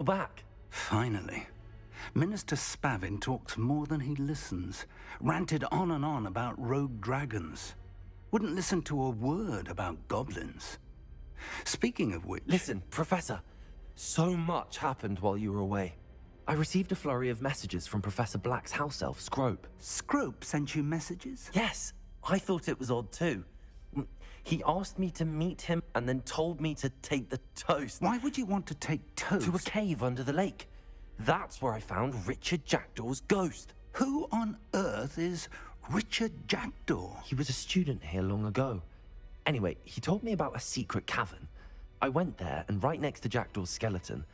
Back. Finally. Minister Spavin talks more than he listens. Ranted on and on about rogue dragons. Wouldn't listen to a word about goblins. Speaking of which... Listen, Professor. So much happened while you were away. I received a flurry of messages from Professor Black's house elf, Scrope. Scrope sent you messages? Yes. I thought it was odd too. He asked me to meet him and then told me to take the toast. Why would you want to take toast? To a cave under the lake. That's where I found Richard Jackdaw's ghost. Who on earth is Richard Jackdaw? He was a student here long ago. Anyway, he told me about a secret cavern. I went there, and right next to Jackdaw's skeleton,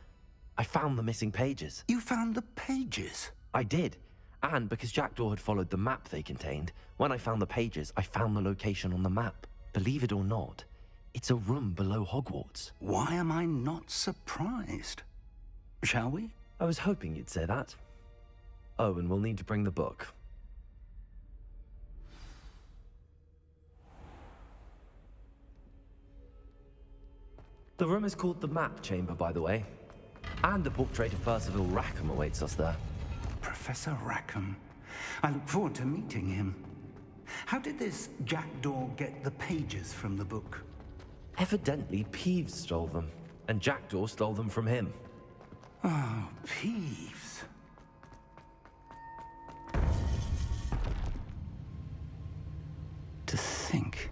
I found the missing pages. You found the pages? I did. And because Jackdaw had followed the map they contained, when I found the pages, I found the location on the map. Believe it or not, it's a room below Hogwarts. Why am I not surprised? Shall we? I was hoping you'd say that. Oh, and we'll need to bring the book. The room is called the Map Chamber, by the way. And the portrait of Percival Rackham awaits us there. Professor Rackham. I look forward to meeting him. How did this Jackdaw get the pages from the book? Evidently, Peeves stole them, and Jackdaw stole them from him. Oh, Peeves. To think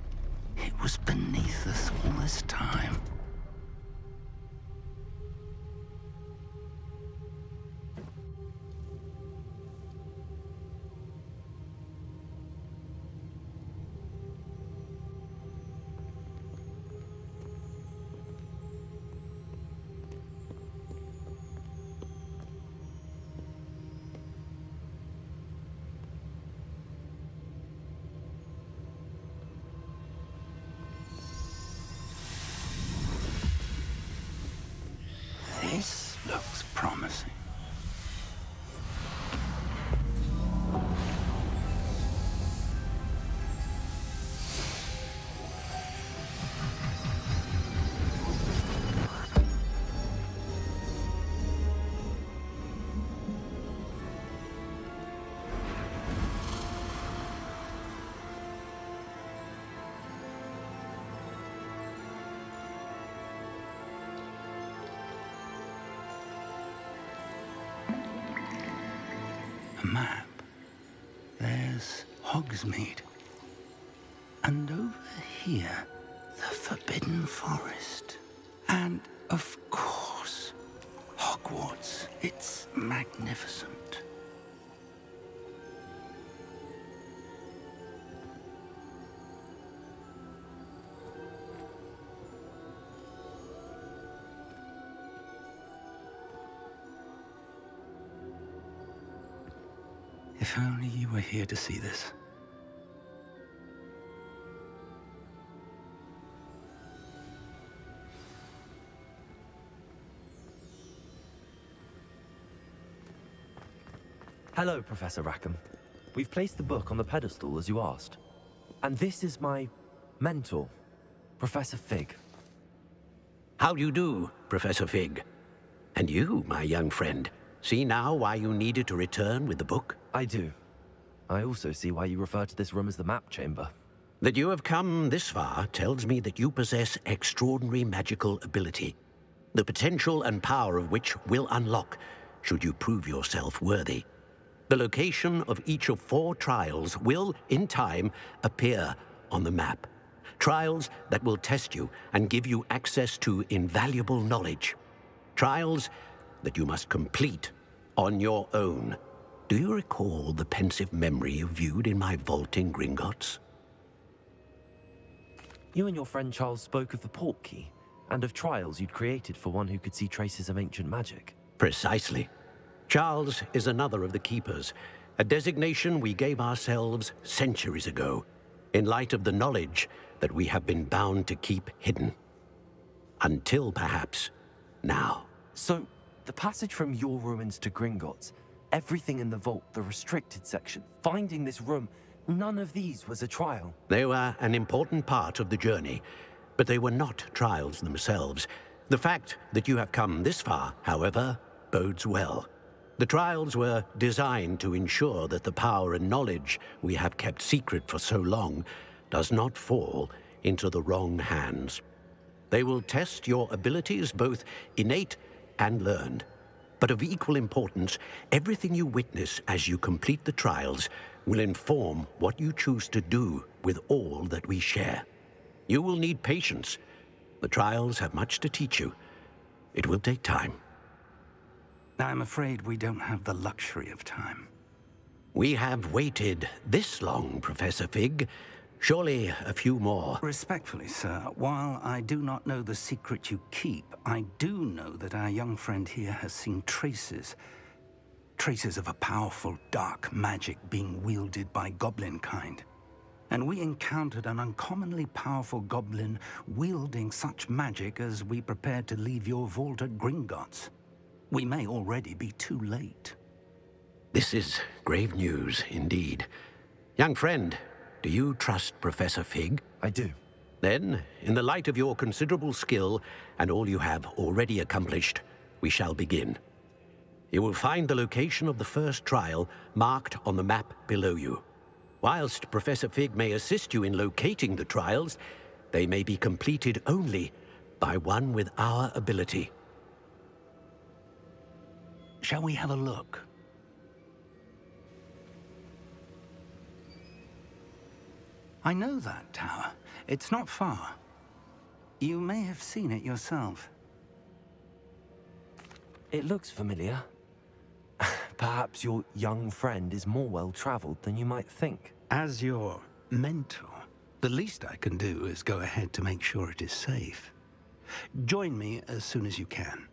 it was beneath us all this time. This looks promising. A map. There's Hogsmeade. And over here, the Forbidden Forest. And, of course, Hogwarts. It's magnificent. If only you were here to see this. Hello, Professor Rackham. We've placed the book on the pedestal as you asked. And this is my mentor, Professor Fig. How do you do, Professor Fig? And you, my young friend, see now why you needed to return with the book? I do. I also see why you refer to this room as the Map Chamber. That you have come this far tells me that you possess extraordinary magical ability, the potential and power of which will unlock should you prove yourself worthy. The location of each of 4 trials will, in time, appear on the map. Trials that will test you and give you access to invaluable knowledge. Trials that you must complete on your own. Do you recall the pensive memory you viewed in my vault in Gringotts? You and your friend Charles spoke of the Portkey, and of trials you'd created for one who could see traces of ancient magic. Precisely. Charles is another of the Keepers, a designation we gave ourselves centuries ago, in light of the knowledge that we have been bound to keep hidden. Until, perhaps, now. So, the passage from your ruins to Gringotts, everything in the vault, the restricted section, finding this room, none of these was a trial. They were an important part of the journey, but they were not trials themselves. The fact that you have come this far, however, bodes well. The trials were designed to ensure that the power and knowledge we have kept secret for so long does not fall into the wrong hands. They will test your abilities, both innate and learned. But of equal importance, everything you witness as you complete the trials will inform what you choose to do with all that we share. You will need patience. The trials have much to teach you. It will take time. I'm afraid we don't have the luxury of time. We have waited this long, Professor Fig. Surely a few more. Respectfully, sir, while I do not know the secret you keep, I do know that our young friend here has seen traces of a powerful dark magic being wielded by goblin kind. And we encountered an uncommonly powerful goblin wielding such magic as we prepared to leave your vault at Gringotts. We may already be too late. This is grave news, indeed. Young friend, do you trust Professor Fig? I do. Then, in the light of your considerable skill and all you have already accomplished, we shall begin. You will find the location of the first trial marked on the map below you. Whilst Professor Fig may assist you in locating the trials, they may be completed only by one with our ability. Shall we have a look? I know that tower. It's not far. You may have seen it yourself. It looks familiar. Perhaps your young friend is more well-traveled than you might think. As your mentor, the least I can do is go ahead to make sure it is safe. Join me as soon as you can.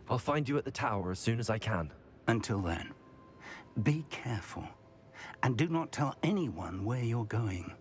I'll find you at the tower as soon as I can. Until then, be careful, and do not tell anyone where you're going.